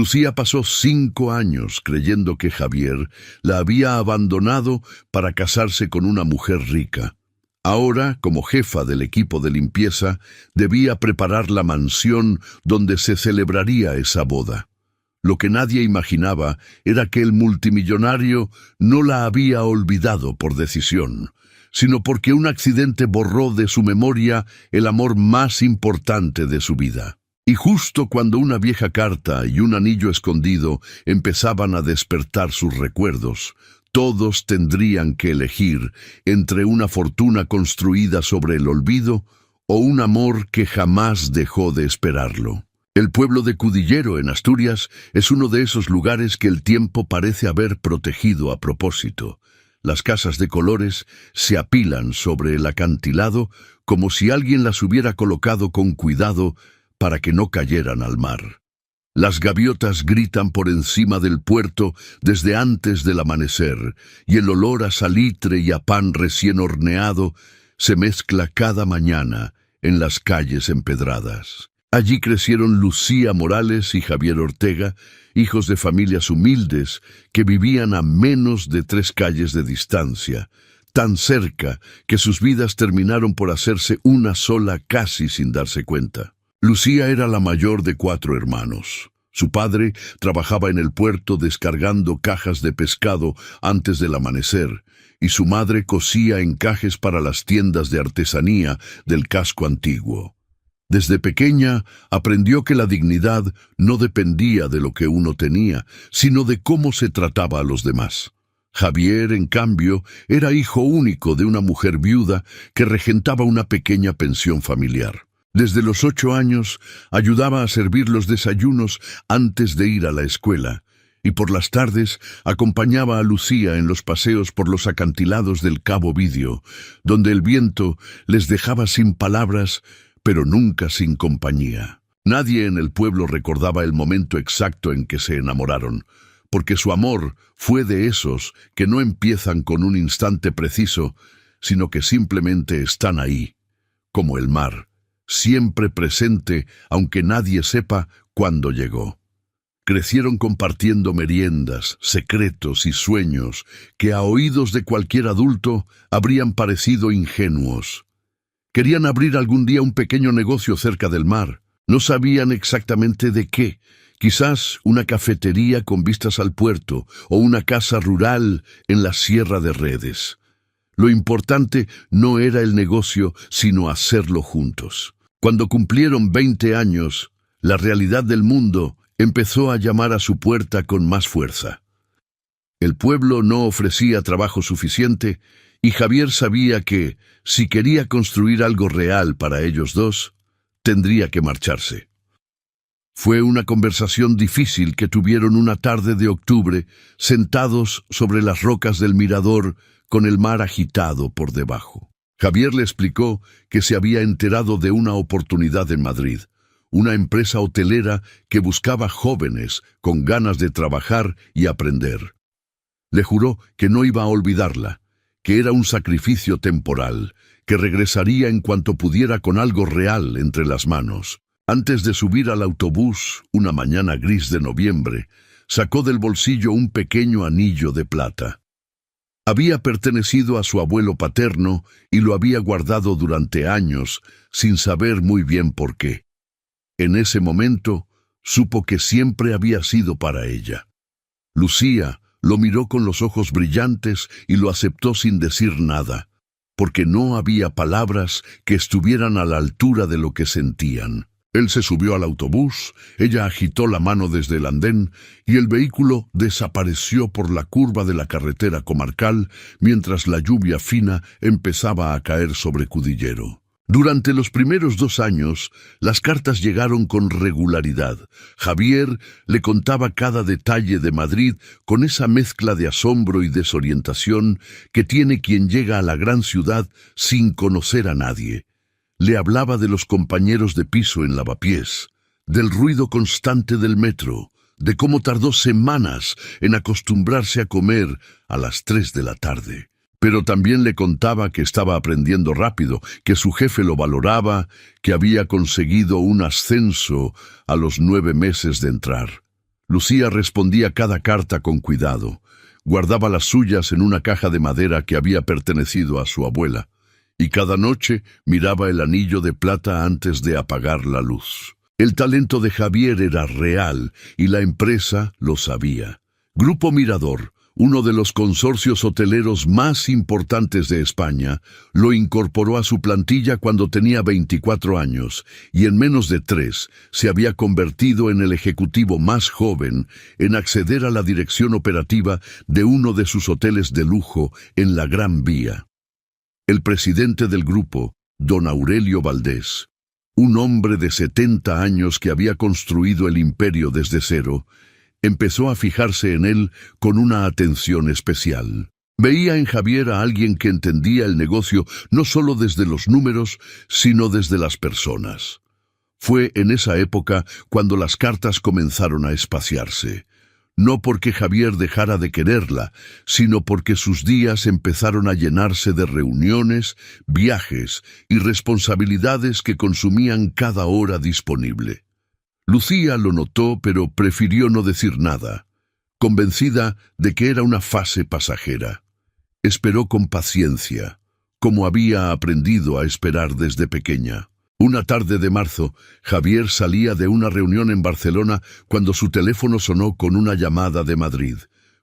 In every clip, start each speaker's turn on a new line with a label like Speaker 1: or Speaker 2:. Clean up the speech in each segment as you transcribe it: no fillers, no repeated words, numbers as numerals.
Speaker 1: Lucía pasó 5 años creyendo que Javier la había abandonado para casarse con una mujer rica. Ahora, como jefa del equipo de limpieza, debía preparar la mansión donde se celebraría esa boda. Lo que nadie imaginaba era que el multimillonario no la había olvidado por decisión, sino porque un accidente borró de su memoria el amor más importante de su vida. Y justo cuando una vieja carta y un anillo escondido empezaban a despertar sus recuerdos, todos tendrían que elegir entre una fortuna construida sobre el olvido o un amor que jamás dejó de esperarlo. El pueblo de Cudillero, en Asturias, es uno de esos lugares que el tiempo parece haber protegido a propósito. Las casas de colores se apilan sobre el acantilado como si alguien las hubiera colocado con cuidado para que no cayeran al mar. Las gaviotas gritan por encima del puerto desde antes del amanecer, y el olor a salitre y a pan recién horneado se mezcla cada mañana en las calles empedradas. Allí crecieron Lucía Morales y Javier Ortega, hijos de familias humildes que vivían a menos de 3 calles de distancia, tan cerca que sus vidas terminaron por hacerse una sola casi sin darse cuenta. Lucía era la mayor de 4 hermanos. Su padre trabajaba en el puerto descargando cajas de pescado antes del amanecer, y su madre cosía encajes para las tiendas de artesanía del casco antiguo. Desde pequeña aprendió que la dignidad no dependía de lo que uno tenía, sino de cómo se trataba a los demás. Javier, en cambio, era hijo único de una mujer viuda que regentaba una pequeña pensión familiar. Desde los 8 años ayudaba a servir los desayunos antes de ir a la escuela, y por las tardes acompañaba a Lucía en los paseos por los acantilados del Cabo Vidio, donde el viento les dejaba sin palabras, pero nunca sin compañía. Nadie en el pueblo recordaba el momento exacto en que se enamoraron, porque su amor fue de esos que no empiezan con un instante preciso, sino que simplemente están ahí, como el mar, siempre presente aunque nadie sepa cuándo llegó. Crecieron compartiendo meriendas, secretos y sueños que a oídos de cualquier adulto habrían parecido ingenuos. Querían abrir algún día un pequeño negocio cerca del mar. No sabían exactamente de qué. Quizás una cafetería con vistas al puerto o una casa rural en la Sierra de Redes. Lo importante no era el negocio, sino hacerlo juntos. Cuando cumplieron 20 años, la realidad del mundo empezó a llamar a su puerta con más fuerza. El pueblo no ofrecía trabajo suficiente y Javier sabía que, si quería construir algo real para ellos dos, tendría que marcharse. Fue una conversación difícil que tuvieron una tarde de octubre, sentados sobre las rocas del mirador con el mar agitado por debajo. Javier le explicó que se había enterado de una oportunidad en Madrid, una empresa hotelera que buscaba jóvenes con ganas de trabajar y aprender. Le juró que no iba a olvidarla, que era un sacrificio temporal, que regresaría en cuanto pudiera con algo real entre las manos. Antes de subir al autobús, una mañana gris de noviembre, sacó del bolsillo un pequeño anillo de plata. Había pertenecido a su abuelo paterno y lo había guardado durante años, sin saber muy bien por qué. En ese momento, supo que siempre había sido para ella. Lucía lo miró con los ojos brillantes y lo aceptó sin decir nada, porque no había palabras que estuvieran a la altura de lo que sentían. Él se subió al autobús, ella agitó la mano desde el andén y el vehículo desapareció por la curva de la carretera comarcal mientras la lluvia fina empezaba a caer sobre Cudillero. Durante los primeros 2 años, las cartas llegaron con regularidad. Javier le contaba cada detalle de Madrid con esa mezcla de asombro y desorientación que tiene quien llega a la gran ciudad sin conocer a nadie. Le hablaba de los compañeros de piso en Lavapiés, del ruido constante del metro, de cómo tardó semanas en acostumbrarse a comer a las 3 de la tarde. Pero también le contaba que estaba aprendiendo rápido, que su jefe lo valoraba, que había conseguido un ascenso a los 9 meses de entrar. Lucía respondía cada carta con cuidado. Guardaba las suyas en una caja de madera que había pertenecido a su abuela, y cada noche miraba el anillo de plata antes de apagar la luz. El talento de Javier era real y la empresa lo sabía. Grupo Mirador, uno de los consorcios hoteleros más importantes de España, lo incorporó a su plantilla cuando tenía 24 años y en menos de 3 se había convertido en el ejecutivo más joven en acceder a la dirección operativa de uno de sus hoteles de lujo en la Gran Vía. El presidente del grupo, don Aurelio Valdés, un hombre de 70 años que había construido el imperio desde cero, empezó a fijarse en él con una atención especial. Veía en Javier a alguien que entendía el negocio no solo desde los números, sino desde las personas. Fue en esa época cuando las cartas comenzaron a espaciarse. No porque Javier dejara de quererla, sino porque sus días empezaron a llenarse de reuniones, viajes y responsabilidades que consumían cada hora disponible. Lucía lo notó, pero prefirió no decir nada, convencida de que era una fase pasajera. Esperó con paciencia, como había aprendido a esperar desde pequeña. Una tarde de marzo, Javier salía de una reunión en Barcelona cuando su teléfono sonó con una llamada de Madrid.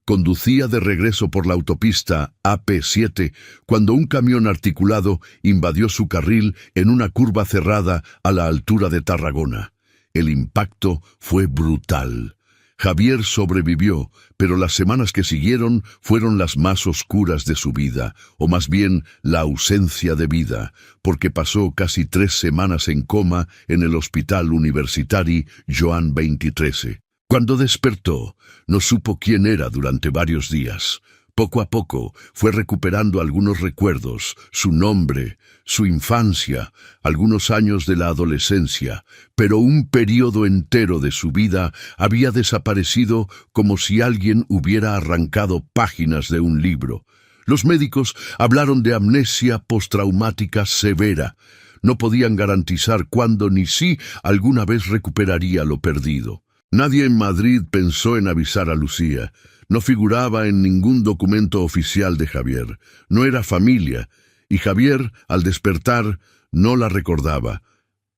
Speaker 1: Conducía de regreso por la autopista AP7 cuando un camión articulado invadió su carril en una curva cerrada a la altura de Tarragona. El impacto fue brutal. Javier sobrevivió, pero las semanas que siguieron fueron las más oscuras de su vida, o más bien la ausencia de vida, porque pasó casi 3 semanas en coma en el Hospital Universitari Joan XXIII. Cuando despertó, no supo quién era durante varios días. Poco a poco fue recuperando algunos recuerdos, su nombre, su infancia, algunos años de la adolescencia, pero un periodo entero de su vida había desaparecido como si alguien hubiera arrancado páginas de un libro. Los médicos hablaron de amnesia postraumática severa. No podían garantizar cuándo ni si alguna vez recuperaría lo perdido. Nadie en Madrid pensó en avisar a Lucía. No figuraba en ningún documento oficial de Javier. No era familia, y Javier, al despertar, no la recordaba.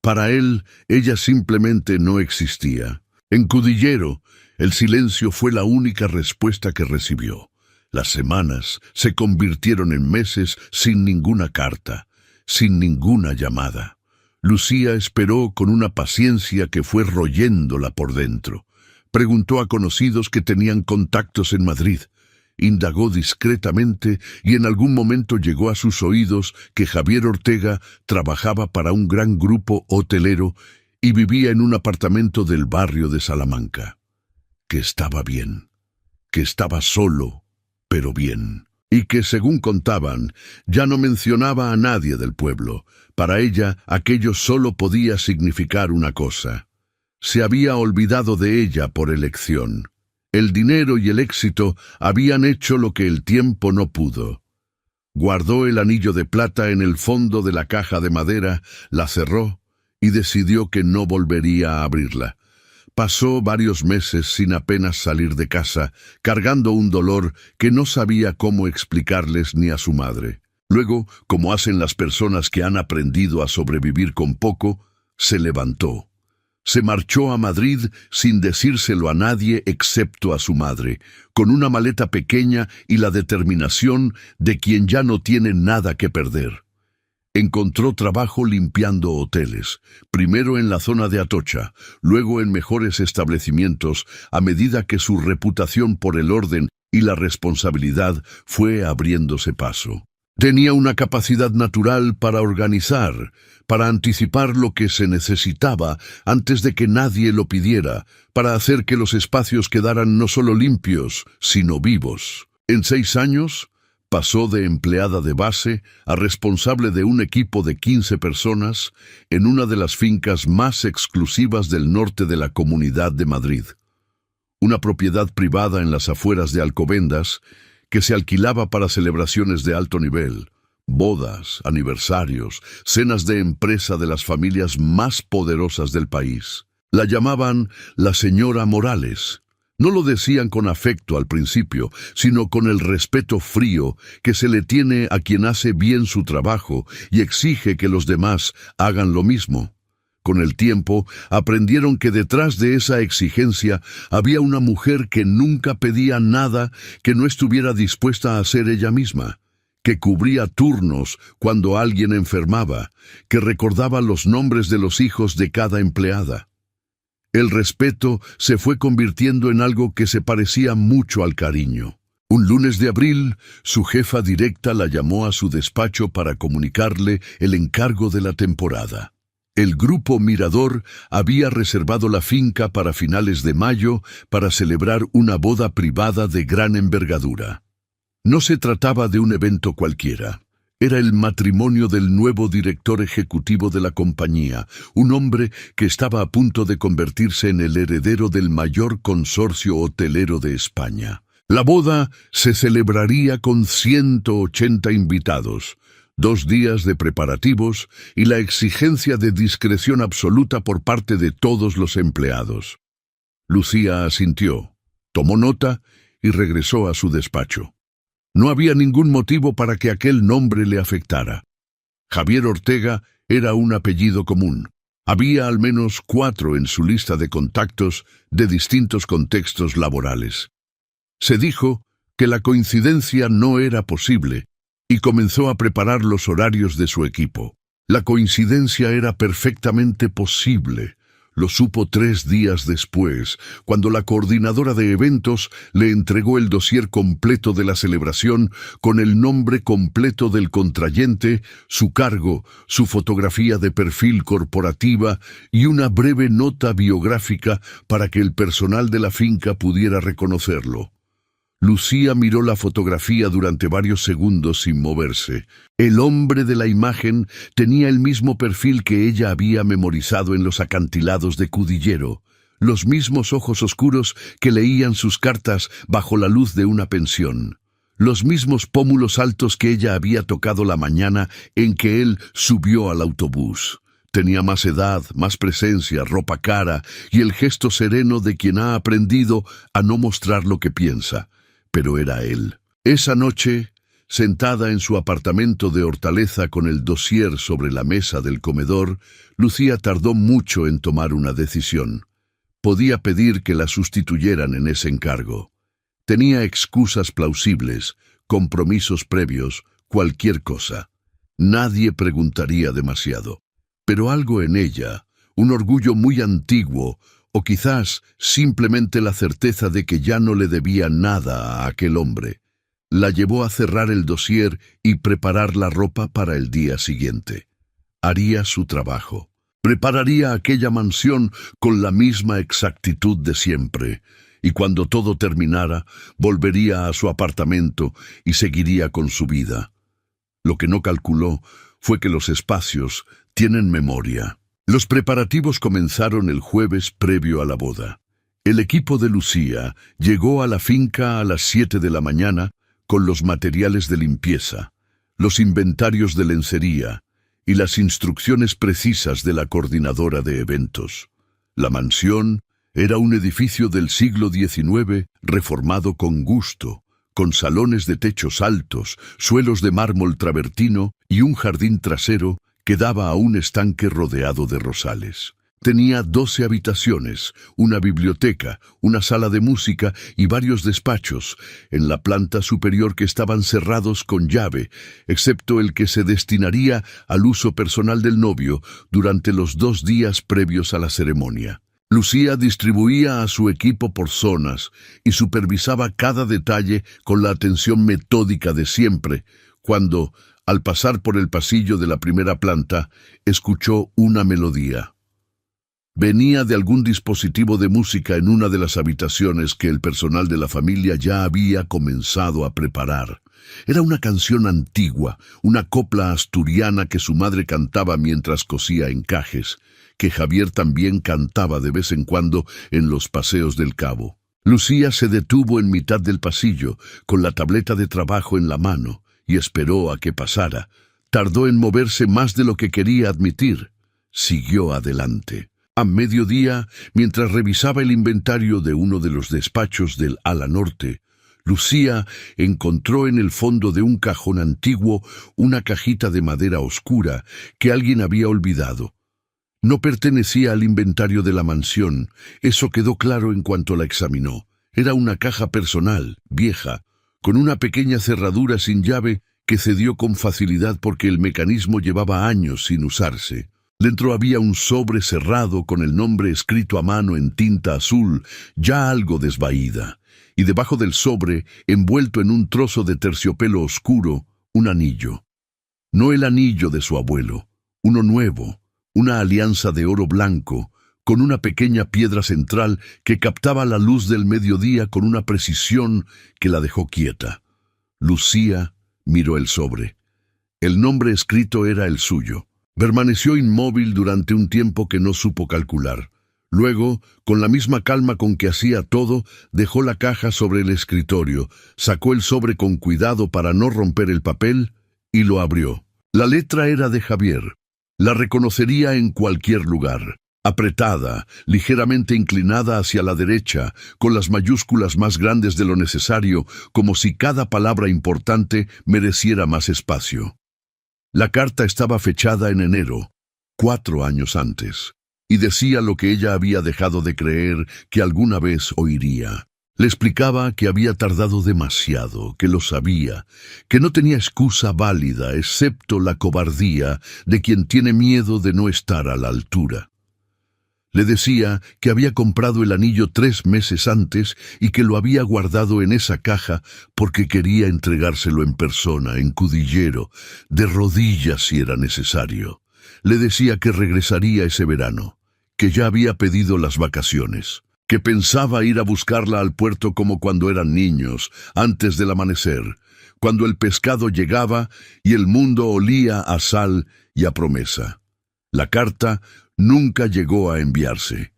Speaker 1: Para él, ella simplemente no existía. En Cudillero, el silencio fue la única respuesta que recibió. Las semanas se convirtieron en meses sin ninguna carta, sin ninguna llamada. Lucía esperó con una paciencia que fue royéndola por dentro. Preguntó a conocidos que tenían contactos en Madrid. Indagó discretamente y en algún momento llegó a sus oídos que Javier Ortega trabajaba para un gran grupo hotelero y vivía en un apartamento del barrio de Salamanca. Que estaba bien, que estaba solo, pero bien. Y que, según contaban, ya no mencionaba a nadie del pueblo. Para ella, aquello solo podía significar una cosa. Se había olvidado de ella por elección. El dinero y el éxito habían hecho lo que el tiempo no pudo. Guardó el anillo de plata en el fondo de la caja de madera, la cerró y decidió que no volvería a abrirla. Pasó varios meses sin apenas salir de casa, cargando un dolor que no sabía cómo explicarles ni a su madre. Luego, como hacen las personas que han aprendido a sobrevivir con poco, se levantó. Se marchó a Madrid sin decírselo a nadie excepto a su madre, con una maleta pequeña y la determinación de quien ya no tiene nada que perder. Encontró trabajo limpiando hoteles, primero en la zona de Atocha, luego en mejores establecimientos, a medida que su reputación por el orden y la responsabilidad fue abriéndose paso. Tenía una capacidad natural para organizar, para anticipar lo que se necesitaba antes de que nadie lo pidiera, para hacer que los espacios quedaran no solo limpios, sino vivos. En 6 años, pasó de empleada de base a responsable de un equipo de 15 personas en una de las fincas más exclusivas del norte de la Comunidad de Madrid. Una propiedad privada en las afueras de Alcobendas que se alquilaba para celebraciones de alto nivel, bodas, aniversarios, cenas de empresa de las familias más poderosas del país. La llamaban la señora Morales. No lo decían con afecto al principio, sino con el respeto frío que se le tiene a quien hace bien su trabajo y exige que los demás hagan lo mismo. Con el tiempo, aprendieron que detrás de esa exigencia había una mujer que nunca pedía nada que no estuviera dispuesta a hacer ella misma, que cubría turnos cuando alguien enfermaba, que recordaba los nombres de los hijos de cada empleada. El respeto se fue convirtiendo en algo que se parecía mucho al cariño. Un lunes de abril, su jefa directa la llamó a su despacho para comunicarle el encargo de la temporada. El grupo Mirador había reservado la finca para finales de mayo para celebrar una boda privada de gran envergadura. No se trataba de un evento cualquiera. Era el matrimonio del nuevo director ejecutivo de la compañía, un hombre que estaba a punto de convertirse en el heredero del mayor consorcio hotelero de España. La boda se celebraría con 180 invitados, 2 días de preparativos y la exigencia de discreción absoluta por parte de todos los empleados. Lucía asintió, tomó nota y regresó a su despacho. No había ningún motivo para que aquel nombre le afectara. Javier Ortega era un apellido común. Había al menos 4 en su lista de contactos de distintos contextos laborales. Se dijo que la coincidencia no era posible y comenzó a preparar los horarios de su equipo. La coincidencia era perfectamente posible. Lo supo 3 días después, cuando la coordinadora de eventos le entregó el dossier completo de la celebración con el nombre completo del contrayente, su cargo, su fotografía de perfil corporativa y una breve nota biográfica para que el personal de la finca pudiera reconocerlo. Lucía miró la fotografía durante varios segundos sin moverse. El hombre de la imagen tenía el mismo perfil que ella había memorizado en los acantilados de Cudillero, los mismos ojos oscuros que leían sus cartas bajo la luz de una pensión, los mismos pómulos altos que ella había tocado la mañana en que él subió al autobús. Tenía más edad, más presencia, ropa cara y el gesto sereno de quien ha aprendido a no mostrar lo que piensa. Pero era él. Esa noche, sentada en su apartamento de Hortaleza con el dossier sobre la mesa del comedor, Lucía tardó mucho en tomar una decisión. Podía pedir que la sustituyeran en ese encargo. Tenía excusas plausibles, compromisos previos, cualquier cosa. Nadie preguntaría demasiado. Pero algo en ella, un orgullo muy antiguo, o quizás simplemente la certeza de que ya no le debía nada a aquel hombre, la llevó a cerrar el dossier y preparar la ropa para el día siguiente. Haría su trabajo. Prepararía aquella mansión con la misma exactitud de siempre, y cuando todo terminara, volvería a su apartamento y seguiría con su vida. Lo que no calculó fue que los espacios tienen memoria. Los preparativos comenzaron el jueves previo a la boda. El equipo de Lucía llegó a la finca a las 7 de la mañana con los materiales de limpieza, los inventarios de lencería y las instrucciones precisas de la coordinadora de eventos. La mansión era un edificio del siglo XIX reformado con gusto, con salones de techos altos, suelos de mármol travertino y un jardín trasero que daba a un estanque rodeado de rosales. Tenía 12 habitaciones, una biblioteca, una sala de música y varios despachos, en la planta superior que estaban cerrados con llave, excepto el que se destinaría al uso personal del novio durante los 2 días previos a la ceremonia. Lucía distribuía a su equipo por zonas y supervisaba cada detalle con la atención metódica de siempre, cuando, al pasar por el pasillo de la primera planta, escuchó una melodía. Venía de algún dispositivo de música en una de las habitaciones que el personal de la familia ya había comenzado a preparar. Era una canción antigua, una copla asturiana que su madre cantaba mientras cosía encajes, que Javier también cantaba de vez en cuando en los paseos del cabo. Lucía se detuvo en mitad del pasillo, con la tableta de trabajo en la mano, y esperó a que pasara. Tardó en moverse más de lo que quería admitir. Siguió adelante. A mediodía, mientras revisaba el inventario de uno de los despachos del ala norte, Lucía encontró en el fondo de un cajón antiguo una cajita de madera oscura que alguien había olvidado. No pertenecía al inventario de la mansión, eso quedó claro en cuanto la examinó. Era una caja personal, vieja, con una pequeña cerradura sin llave que cedió con facilidad porque el mecanismo llevaba años sin usarse. Dentro había un sobre cerrado con el nombre escrito a mano en tinta azul, ya algo desvaída, y debajo del sobre, envuelto en un trozo de terciopelo oscuro, un anillo. No el anillo de su abuelo, uno nuevo, una alianza de oro blanco, con una pequeña piedra central que captaba la luz del mediodía con una precisión que la dejó quieta. Lucía miró el sobre. El nombre escrito era el suyo. Permaneció inmóvil durante un tiempo que no supo calcular. Luego, con la misma calma con que hacía todo, dejó la caja sobre el escritorio, sacó el sobre con cuidado para no romper el papel y lo abrió. La letra era de Javier. La reconocería en cualquier lugar. Apretada, ligeramente inclinada hacia la derecha, con las mayúsculas más grandes de lo necesario, como si cada palabra importante mereciera más espacio. La carta estaba fechada en enero, 4 años antes, y decía lo que ella había dejado de creer que alguna vez oiría. Le explicaba que había tardado demasiado, que lo sabía, que no tenía excusa válida excepto la cobardía de quien tiene miedo de no estar a la altura. Le decía que había comprado el anillo 3 meses antes y que lo había guardado en esa caja porque quería entregárselo en persona, en Cudillero, de rodillas si era necesario. Le decía que regresaría ese verano, que ya había pedido las vacaciones, que pensaba ir a buscarla al puerto como cuando eran niños, antes del amanecer, cuando el pescado llegaba y el mundo olía a sal y a promesa. La carta nunca llegó a enviarse,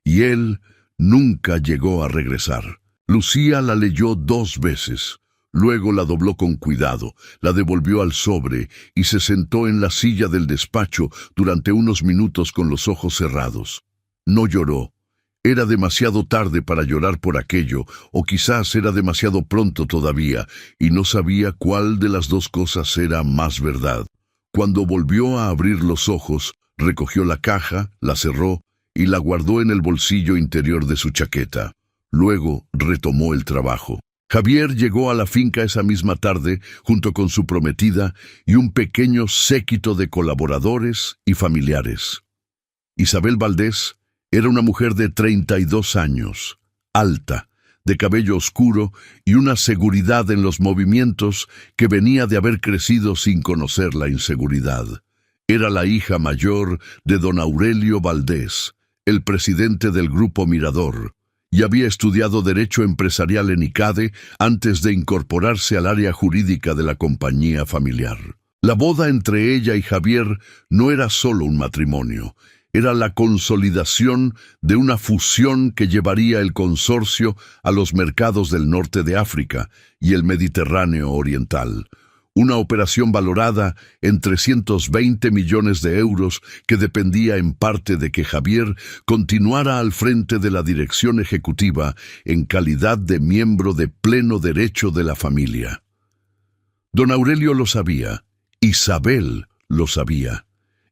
Speaker 1: y él nunca llegó a regresar. Lucía la leyó 2 veces, luego la dobló con cuidado, la devolvió al sobre y se sentó en la silla del despacho durante unos minutos con los ojos cerrados. No lloró. Era demasiado tarde para llorar por aquello, o quizás era demasiado pronto todavía, y no sabía cuál de las 2 cosas era más verdad. Cuando volvió a abrir los ojos, recogió la caja, la cerró y la guardó en el bolsillo interior de su chaqueta. Luego retomó el trabajo. Javier llegó a la finca esa misma tarde junto con su prometida y un pequeño séquito de colaboradores y familiares. Isabel Valdés era una mujer de 32 años, alta, de cabello oscuro y una seguridad en los movimientos que venía de haber crecido sin conocer la inseguridad. Era la hija mayor de don Aurelio Valdés, el presidente del Grupo Mirador, y había estudiado Derecho Empresarial en ICADE antes de incorporarse al área jurídica de la compañía familiar. La boda entre ella y Javier no era solo un matrimonio, era la consolidación de una fusión que llevaría el consorcio a los mercados del norte de África y el Mediterráneo oriental. Una operación valorada en 320 millones de euros que dependía en parte de que Javier continuara al frente de la dirección ejecutiva en calidad de miembro de pleno derecho de la familia. Don Aurelio lo sabía, Isabel lo sabía,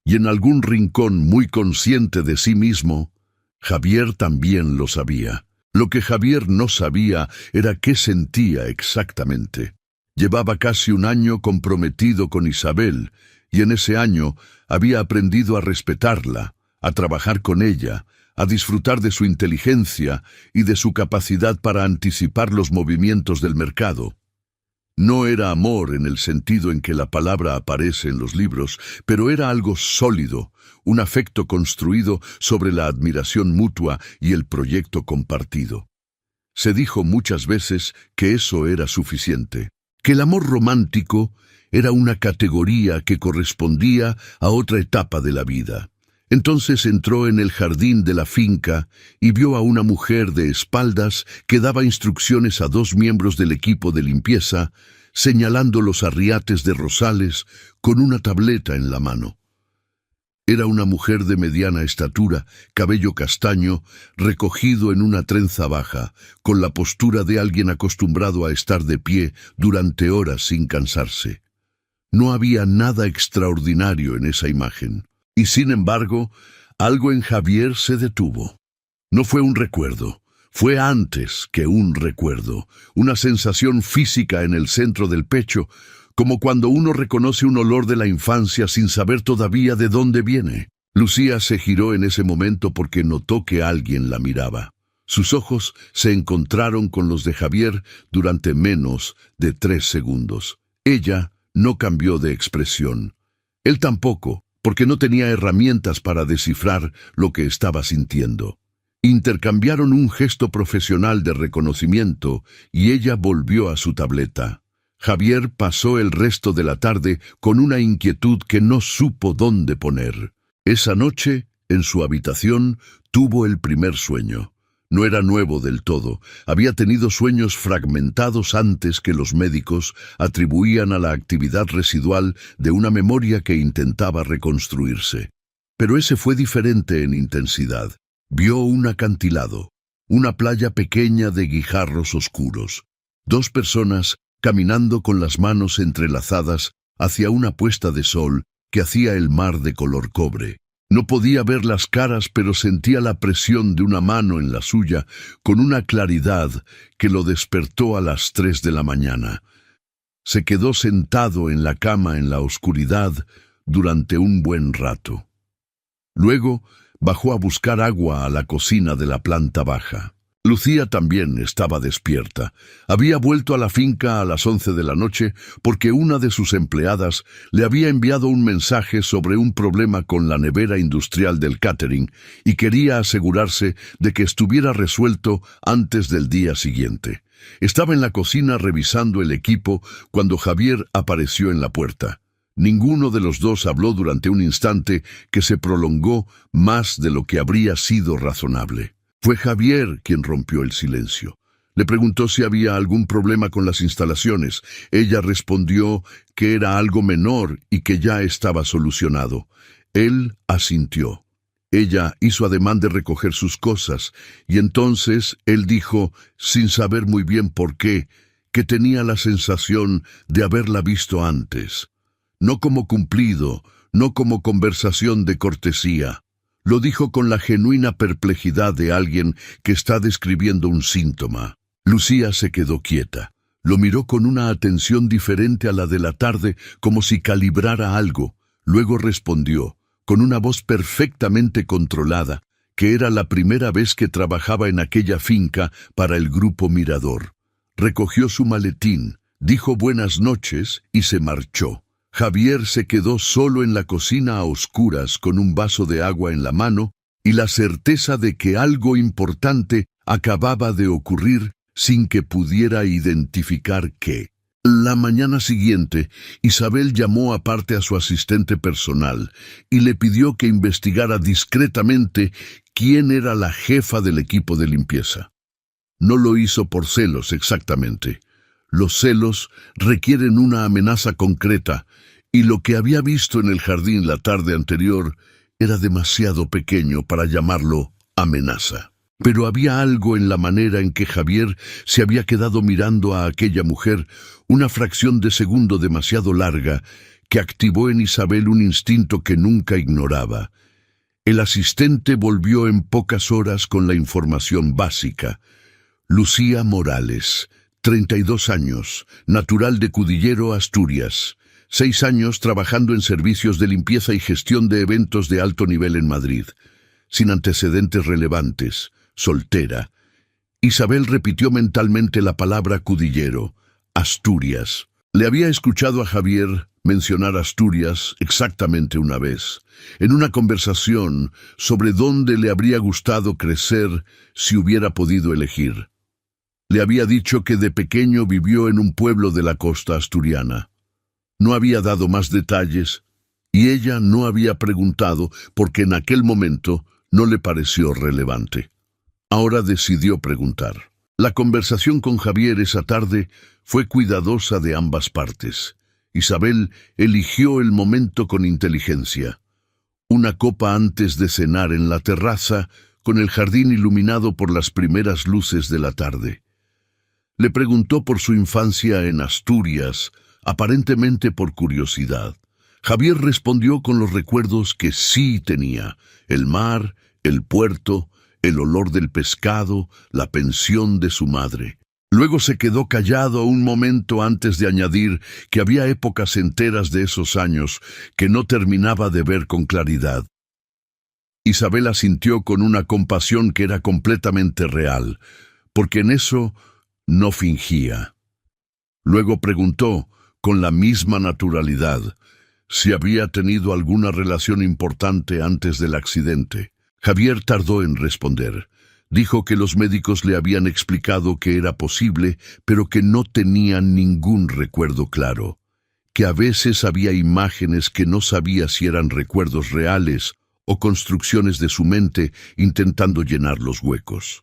Speaker 1: y en algún rincón muy consciente de sí mismo, Javier también lo sabía. Lo que Javier no sabía era qué sentía exactamente. Llevaba casi un año comprometido con Isabel, y en ese año había aprendido a respetarla, a trabajar con ella, a disfrutar de su inteligencia y de su capacidad para anticipar los movimientos del mercado. No era amor en el sentido en que la palabra aparece en los libros, pero era algo sólido, un afecto construido sobre la admiración mutua y el proyecto compartido. Se dijo muchas veces que eso era suficiente, que el amor romántico era una categoría que correspondía a otra etapa de la vida. Entonces entró en el jardín de la finca y vio a una mujer de espaldas que daba instrucciones a 2 miembros del equipo de limpieza, señalando los arriates de rosales con una tableta en la mano. Era una mujer de mediana estatura, cabello castaño, recogido en una trenza baja, con la postura de alguien acostumbrado a estar de pie durante horas sin cansarse. No había nada extraordinario en esa imagen, y sin embargo, algo en Javier se detuvo. No fue un recuerdo, fue antes que un recuerdo, una sensación física en el centro del pecho, como cuando uno reconoce un olor de la infancia sin saber todavía de dónde viene. Lucía se giró en ese momento porque notó que alguien la miraba. Sus ojos se encontraron con los de Javier durante menos de 3 segundos. Ella no cambió de expresión. Él tampoco, porque no tenía herramientas para descifrar lo que estaba sintiendo. Intercambiaron un gesto profesional de reconocimiento y ella volvió a su tableta. Javier pasó el resto de la tarde con una inquietud que no supo dónde poner. Esa noche, en su habitación, tuvo el primer sueño. No era nuevo del todo. Había tenido sueños fragmentados antes que los médicos atribuían a la actividad residual de una memoria que intentaba reconstruirse. Pero ese fue diferente en intensidad. Vio un acantilado, una playa pequeña de guijarros oscuros. 2 personas caminando con las manos entrelazadas hacia una puesta de sol que hacía el mar de color cobre. No podía ver las caras, pero sentía la presión de una mano en la suya con una claridad que lo despertó a las 3 de la mañana. Se quedó sentado en la cama en la oscuridad durante un buen rato. Luego bajó a buscar agua a la cocina de la planta baja. Lucía también estaba despierta. Había vuelto a la finca a las 11 de la noche porque una de sus empleadas le había enviado un mensaje sobre un problema con la nevera industrial del catering y quería asegurarse de que estuviera resuelto antes del día siguiente. Estaba en la cocina revisando el equipo cuando Javier apareció en la puerta. Ninguno de los dos habló durante un instante que se prolongó más de lo que habría sido razonable. Fue Javier quien rompió el silencio. Le preguntó si había algún problema con las instalaciones. Ella respondió que era algo menor y que ya estaba solucionado. Él asintió. Ella hizo ademán de recoger sus cosas, y entonces él dijo, sin saber muy bien por qué, que tenía la sensación de haberla visto antes. No como cumplido, no como conversación de cortesía. Lo dijo con la genuina perplejidad de alguien que está describiendo un síntoma. Lucía se quedó quieta. Lo miró con una atención diferente a la de la tarde, como si calibrara algo. Luego respondió, con una voz perfectamente controlada, que era la primera vez que trabajaba en aquella finca para el Grupo Mirador. Recogió su maletín, dijo buenas noches y se marchó. Javier se quedó solo en la cocina a oscuras con un vaso de agua en la mano y la certeza de que algo importante acababa de ocurrir sin que pudiera identificar qué. La mañana siguiente, Isabel llamó aparte a su asistente personal y le pidió que investigara discretamente quién era la jefa del equipo de limpieza. No lo hizo por celos exactamente. Los celos requieren una amenaza concreta, y lo que había visto en el jardín la tarde anterior era demasiado pequeño para llamarlo amenaza. Pero había algo en la manera en que Javier se había quedado mirando a aquella mujer una fracción de segundo demasiado larga que activó en Isabel un instinto que nunca ignoraba. El asistente volvió en pocas horas con la información básica. Lucía Morales, 32 años, natural de Cudillero, Asturias. 6 años trabajando en servicios de limpieza y gestión de eventos de alto nivel en Madrid. Sin antecedentes relevantes. Soltera. Isabel repitió mentalmente la palabra Cudillero. Asturias. Le había escuchado a Javier mencionar Asturias exactamente una vez, en una conversación sobre dónde le habría gustado crecer si hubiera podido elegir. Le había dicho que de pequeño vivió en un pueblo de la costa asturiana. No había dado más detalles, y ella no había preguntado porque en aquel momento no le pareció relevante. Ahora decidió preguntar. La conversación con Javier esa tarde fue cuidadosa de ambas partes. Isabel eligió el momento con inteligencia. una copa antes de cenar en la terraza, con el jardín iluminado por las primeras luces de la tarde. Le preguntó por su infancia en Asturias, aparentemente por curiosidad. Javier respondió con los recuerdos que sí tenía: el mar, el puerto, el olor del pescado, la pensión de su madre. Luego se quedó callado un momento antes de añadir que había épocas enteras de esos años que no terminaba de ver con claridad. Isabela sintió con una compasión que era completamente real, porque en eso no fingía. Luego preguntó, con la misma naturalidad, si había tenido alguna relación importante antes del accidente. Javier tardó en responder. Dijo que los médicos le habían explicado que era posible, pero que no tenían ningún recuerdo claro. Que a veces había imágenes que no sabía si eran recuerdos reales o construcciones de su mente intentando llenar los huecos.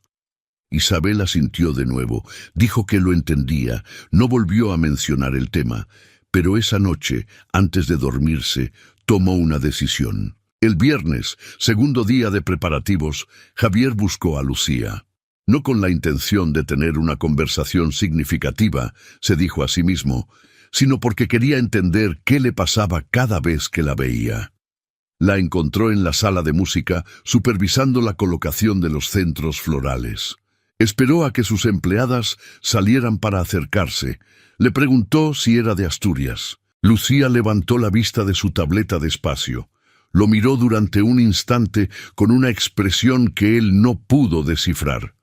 Speaker 1: Isabela sintió de nuevo, dijo que lo entendía, no volvió a mencionar el tema, pero esa noche, antes de dormirse, tomó una decisión. El viernes, segundo día de preparativos, Javier buscó a Lucía. No con la intención de tener una conversación significativa, se dijo a sí mismo, sino porque quería entender qué le pasaba cada vez que la veía. La encontró en la sala de música, supervisando la colocación de los centros florales. Esperó a que sus empleadas salieran para acercarse. Le preguntó si era de Asturias. Lucía levantó la vista de su tableta despacio. Lo miró durante un instante con una expresión que él no pudo descifrar.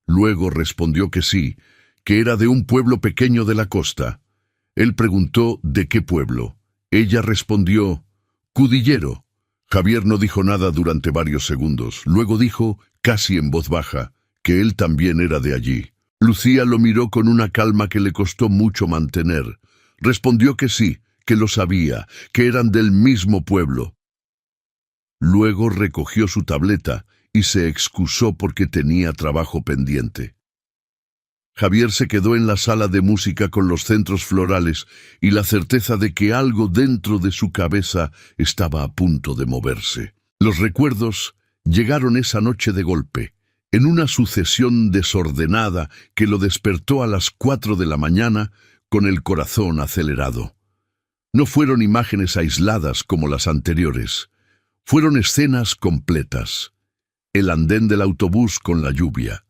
Speaker 1: Luego respondió que sí, que era de un pueblo pequeño de la costa. Él preguntó de qué pueblo. Ella respondió, Cudillero. Javier no dijo nada durante varios segundos. Luego dijo, casi en voz baja, que él también era de allí. Lucía lo miró con una calma que le costó mucho mantener. Respondió que sí, que lo sabía, que eran del mismo pueblo. Luego recogió su tableta y se excusó porque tenía trabajo pendiente. Javier se quedó en la sala de música con los centros florales y la certeza de que algo dentro de su cabeza estaba a punto de moverse. Los recuerdos llegaron esa noche de golpe, en una sucesión desordenada que lo despertó a las 4 de la mañana con el corazón acelerado. No fueron imágenes aisladas como las anteriores. Fueron escenas completas. El andén del autobús con la lluvia.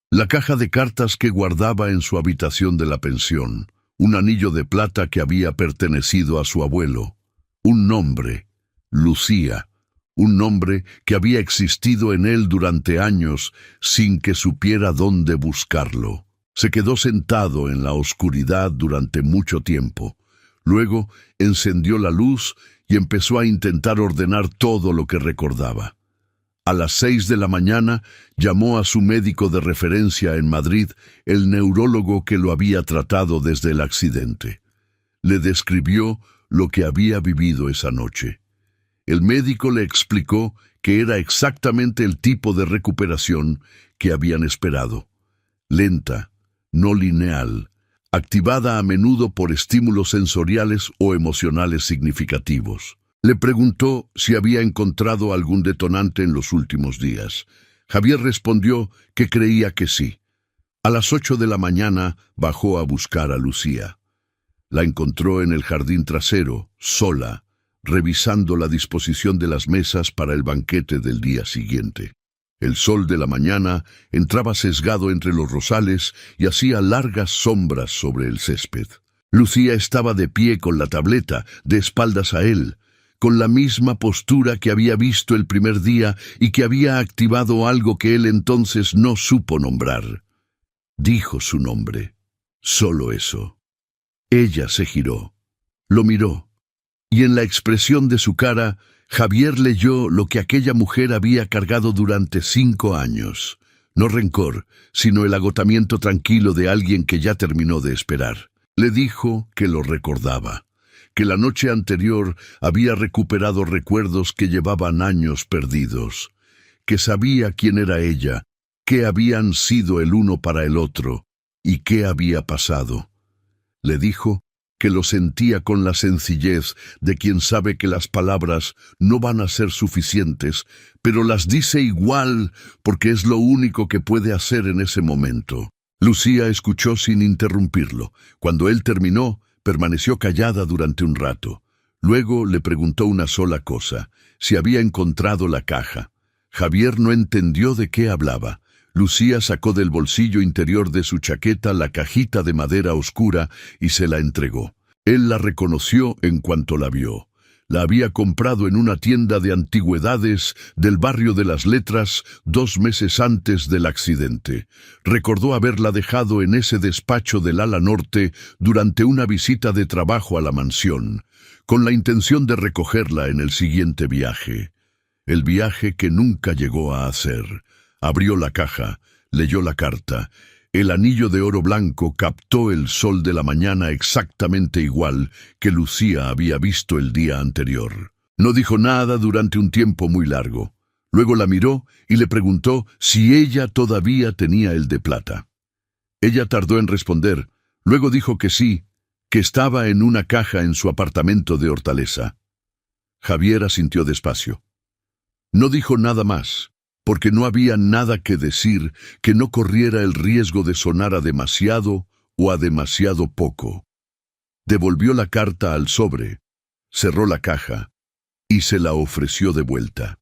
Speaker 1: La caja de cartas que guardaba en su habitación de la pensión. Un anillo de plata que había pertenecido a su abuelo. Un nombre, Lucía. Un nombre que había existido en él durante años sin que supiera dónde buscarlo. Se quedó sentado en la oscuridad durante mucho tiempo. Luego encendió la luz y empezó a intentar ordenar todo lo que recordaba. A las 6 de la mañana llamó a su médico de referencia en Madrid, el neurólogo que lo había tratado desde el accidente. Le describió lo que había vivido esa noche. El médico le explicó que era exactamente el tipo de recuperación que habían esperado. Lenta, no lineal, activada a menudo por estímulos sensoriales o emocionales significativos. Le preguntó si había encontrado algún detonante en los últimos días. Javier respondió que creía que sí. A las 8 de la mañana bajó a buscar a Lucía. La encontró en el jardín trasero, sola, revisando la disposición de las mesas para el banquete del día siguiente. El sol de la mañana entraba sesgado entre los rosales y hacía largas sombras sobre el césped. Lucía estaba de pie con la tableta, de espaldas a él, con la misma postura que había visto el primer día y que había activado algo que él entonces no supo nombrar. Dijo su nombre. Solo eso. Ella se giró. Lo miró. Y en la expresión de su cara, Javier leyó lo que aquella mujer había cargado durante 5 años. No rencor, sino el agotamiento tranquilo de alguien que ya terminó de esperar. Le dijo que lo recordaba, que la noche anterior había recuperado recuerdos que llevaban años perdidos, que sabía quién era ella, qué habían sido el uno para el otro y qué había pasado. Le dijo que lo sentía con la sencillez de quien sabe que las palabras no van a ser suficientes, pero las dice igual porque es lo único que puede hacer en ese momento. Lucía escuchó sin interrumpirlo. Cuando él terminó, permaneció callada durante un rato. Luego le preguntó una sola cosa: si había encontrado la caja. Javier no entendió de qué hablaba. Lucía sacó del bolsillo interior de su chaqueta la cajita de madera oscura y se la entregó. Él la reconoció en cuanto la vio. La había comprado en una tienda de antigüedades del barrio de las Letras 2 meses antes del accidente. Recordó haberla dejado en ese despacho del ala norte durante una visita de trabajo a la mansión, con la intención de recogerla en el siguiente viaje. El viaje que nunca llegó a hacer. Abrió la caja, leyó la carta. El anillo de oro blanco captó el sol de la mañana exactamente igual que Lucía había visto el día anterior. No dijo nada durante un tiempo muy largo. Luego la miró y le preguntó si ella todavía tenía el de plata. Ella tardó en responder. Luego dijo que sí, que estaba en una caja en su apartamento de Hortaleza. Javier asintió despacio. No dijo nada más, porque no había nada que decir que no corriera el riesgo de sonar a demasiado o a demasiado poco. Devolvió la carta al sobre, cerró la caja y se la ofreció de vuelta.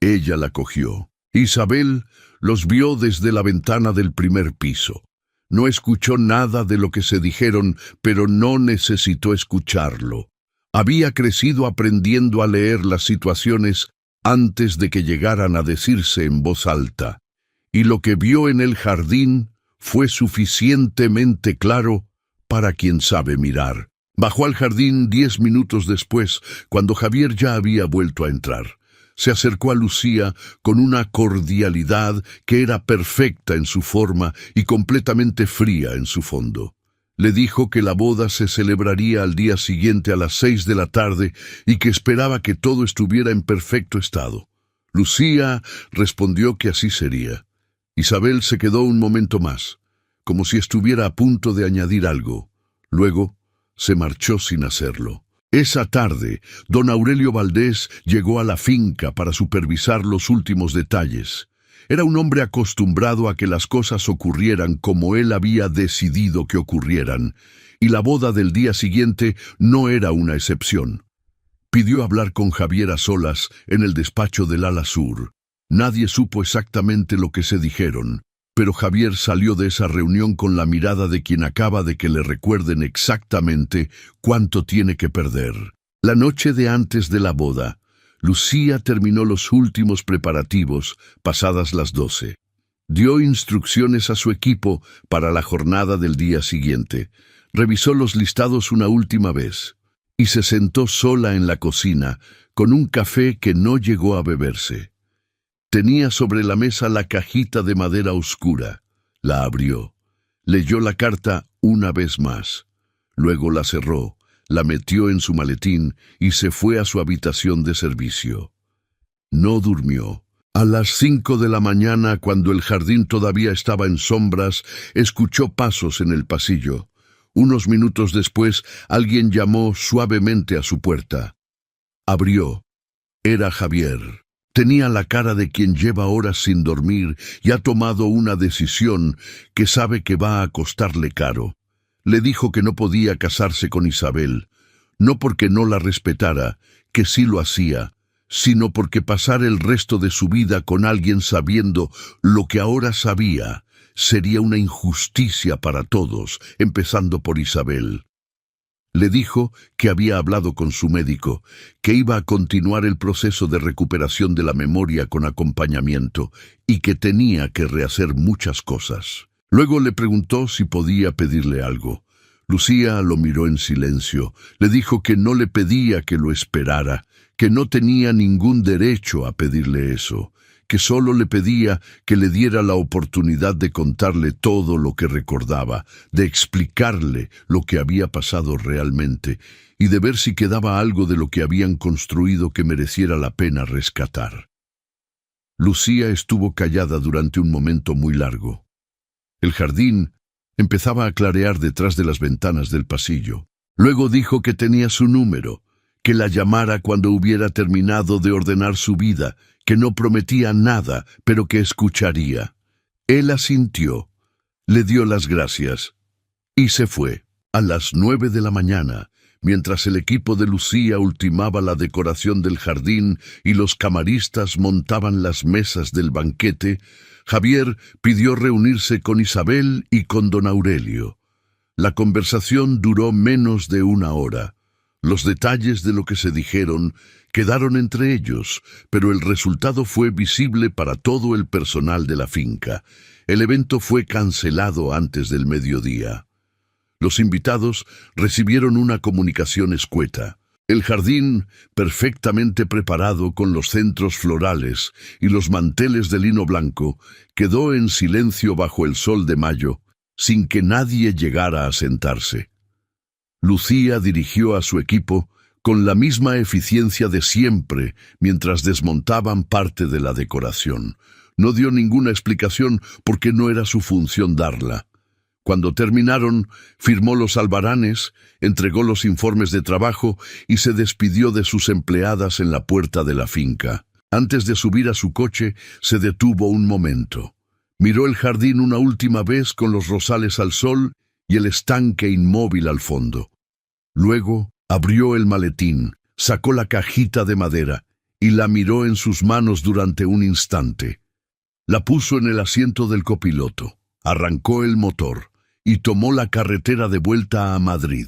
Speaker 1: Ella la cogió. Isabel los vio desde la ventana del primer piso. No escuchó nada de lo que se dijeron, pero no necesitó escucharlo. Había crecido aprendiendo a leer las situaciones antes de que llegaran a decirse en voz alta, y lo que vio en el jardín fue suficientemente claro para quien sabe mirar. Bajó al jardín 10 minutos después, cuando Javier ya había vuelto a entrar. Se acercó a Lucía con una cordialidad que era perfecta en su forma y completamente fría en su fondo. Le dijo que la boda se celebraría al día siguiente a las 6 de la tarde y que esperaba que todo estuviera en perfecto estado. Lucía respondió que así sería. Isabel se quedó un momento más, como si estuviera a punto de añadir algo. Luego se marchó sin hacerlo. Esa tarde, don Aurelio Valdés llegó a la finca para supervisar los últimos detalles. Era un hombre acostumbrado a que las cosas ocurrieran como él había decidido que ocurrieran, y la boda del día siguiente no era una excepción. Pidió hablar con Javier a solas en el despacho del ala sur. Nadie supo exactamente lo que se dijeron, pero Javier salió de esa reunión con la mirada de quien acaba de que le recuerden exactamente cuánto tiene que perder. La noche de antes de la boda, Lucía terminó los últimos preparativos, pasadas las 12. Dio instrucciones a su equipo para la jornada del día siguiente. Revisó los listados una última vez y se sentó sola en la cocina con un café que no llegó a beberse. Tenía sobre la mesa la cajita de madera oscura. La abrió. Leyó la carta una vez más. Luego la cerró, la metió en su maletín y se fue a su habitación de servicio. No durmió. A las 5 de la mañana, cuando el jardín todavía estaba en sombras, escuchó pasos en el pasillo. Unos minutos después, alguien llamó suavemente a su puerta. Abrió. Era Javier. Tenía la cara de quien lleva horas sin dormir y ha tomado una decisión que sabe que va a costarle caro. Le dijo que no podía casarse con Isabel, no porque no la respetara, que sí lo hacía, sino porque pasar el resto de su vida con alguien sabiendo lo que ahora sabía sería una injusticia para todos, empezando por Isabel. Le dijo que había hablado con su médico, que iba a continuar el proceso de recuperación de la memoria con acompañamiento y que tenía que rehacer muchas cosas. Luego le preguntó si podía pedirle algo. Lucía lo miró en silencio. Le dijo que no le pedía que lo esperara, que no tenía ningún derecho a pedirle eso, que solo le pedía que le diera la oportunidad de contarle todo lo que recordaba, de explicarle lo que había pasado realmente y de ver si quedaba algo de lo que habían construido que mereciera la pena rescatar. Lucía estuvo callada durante un momento muy largo. El jardín empezaba a clarear detrás de las ventanas del pasillo. Luego dijo que tenía su número, que la llamara cuando hubiera terminado de ordenar su vida, que no prometía nada, pero que escucharía. Él asintió, le dio las gracias y se fue. A las 9 de la mañana, mientras el equipo de Lucía ultimaba la decoración del jardín y los camaristas montaban las mesas del banquete, Javier pidió reunirse con Isabel y con don Aurelio. La conversación duró menos de 1 hora. Los detalles de lo que se dijeron quedaron entre ellos, pero el resultado fue visible para todo el personal de la finca. El evento fue cancelado antes del mediodía. Los invitados recibieron una comunicación escueta. El jardín, perfectamente preparado con los centros florales y los manteles de lino blanco, quedó en silencio bajo el sol de mayo, sin que nadie llegara a sentarse. Lucía dirigió a su equipo con la misma eficiencia de siempre mientras desmontaban parte de la decoración. No dio ninguna explicación porque no era su función darla. Cuando terminaron, firmó los albaranes, entregó los informes de trabajo y se despidió de sus empleadas en la puerta de la finca. Antes de subir a su coche, se detuvo un momento. Miró el jardín una última vez con los rosales al sol y el estanque inmóvil al fondo. Luego abrió el maletín, sacó la cajita de madera y la miró en sus manos durante un instante. La puso en el asiento del copiloto, arrancó el motor y tomó la carretera de vuelta a Madrid.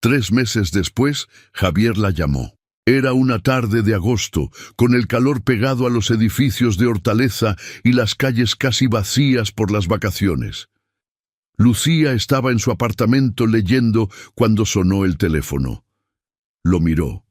Speaker 1: 3 meses después, Javier la llamó. Era una tarde de agosto, con el calor pegado a los edificios de Hortaleza y las calles casi vacías por las vacaciones. Lucía estaba en su apartamento leyendo cuando sonó el teléfono. Lo miró.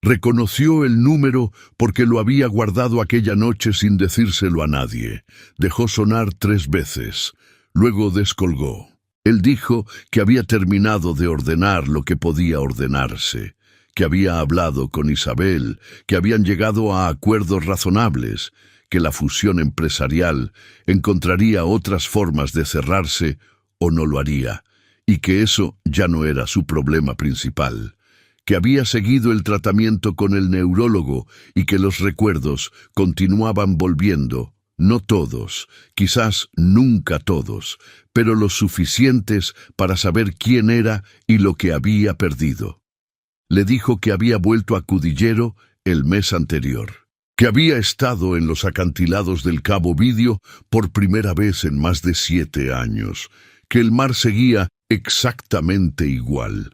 Speaker 1: Reconoció el número porque lo había guardado aquella noche sin decírselo a nadie. Dejó sonar 3 veces. Luego descolgó. Él dijo que había terminado de ordenar lo que podía ordenarse, que había hablado con Isabel, que habían llegado a acuerdos razonables, que la fusión empresarial encontraría otras formas de cerrarse o no lo haría, y que eso ya no era su problema principal, que había seguido el tratamiento con el neurólogo y que los recuerdos continuaban volviendo. No todos, quizás nunca todos, pero los suficientes para saber quién era y lo que había perdido. Le dijo que había vuelto a Cudillero el mes anterior, que había estado en los acantilados del Cabo Vidio por primera vez en más de 7 años, que el mar seguía exactamente igual.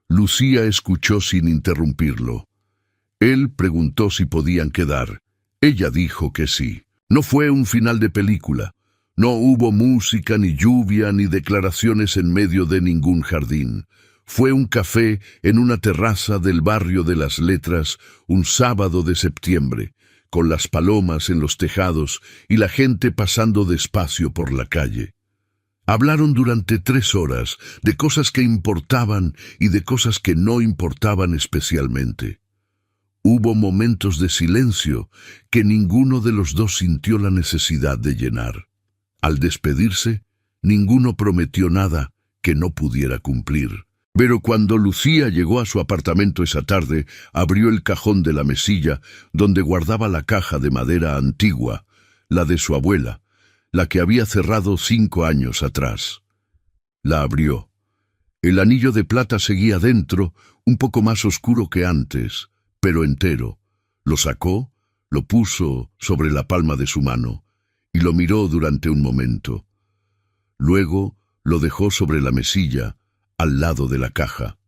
Speaker 1: Lucía escuchó sin interrumpirlo. Él preguntó si podían quedar. Ella dijo que sí. No fue un final de película. No hubo música, ni lluvia, ni declaraciones en medio de ningún jardín. Fue un café en una terraza del barrio de las Letras, un sábado de septiembre, con las palomas en los tejados y la gente pasando despacio por la calle. Hablaron durante 3 horas de cosas que importaban y de cosas que no importaban especialmente. Hubo momentos de silencio que ninguno de los dos sintió la necesidad de llenar. Al despedirse, ninguno prometió nada que no pudiera cumplir. Pero cuando Lucía llegó a su apartamento esa tarde, abrió el cajón de la mesilla donde guardaba la caja de madera antigua, la de su abuela, la que había cerrado 5 años atrás. La abrió. El anillo de plata seguía dentro, un poco más oscuro que antes, pero entero. Lo sacó, lo puso sobre la palma de su mano y lo miró durante un momento. Luego lo dejó sobre la mesilla, al lado de la caja,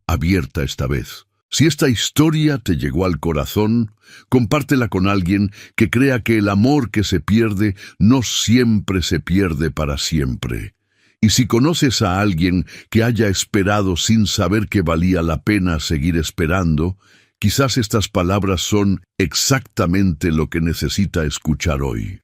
Speaker 1: abierta esta vez. Si esta historia te llegó al corazón, compártela con alguien que crea que el amor que se pierde no siempre se pierde para siempre. Y si conoces a alguien que haya esperado sin saber que valía la pena seguir esperando, quizás estas palabras son exactamente lo que necesita escuchar hoy.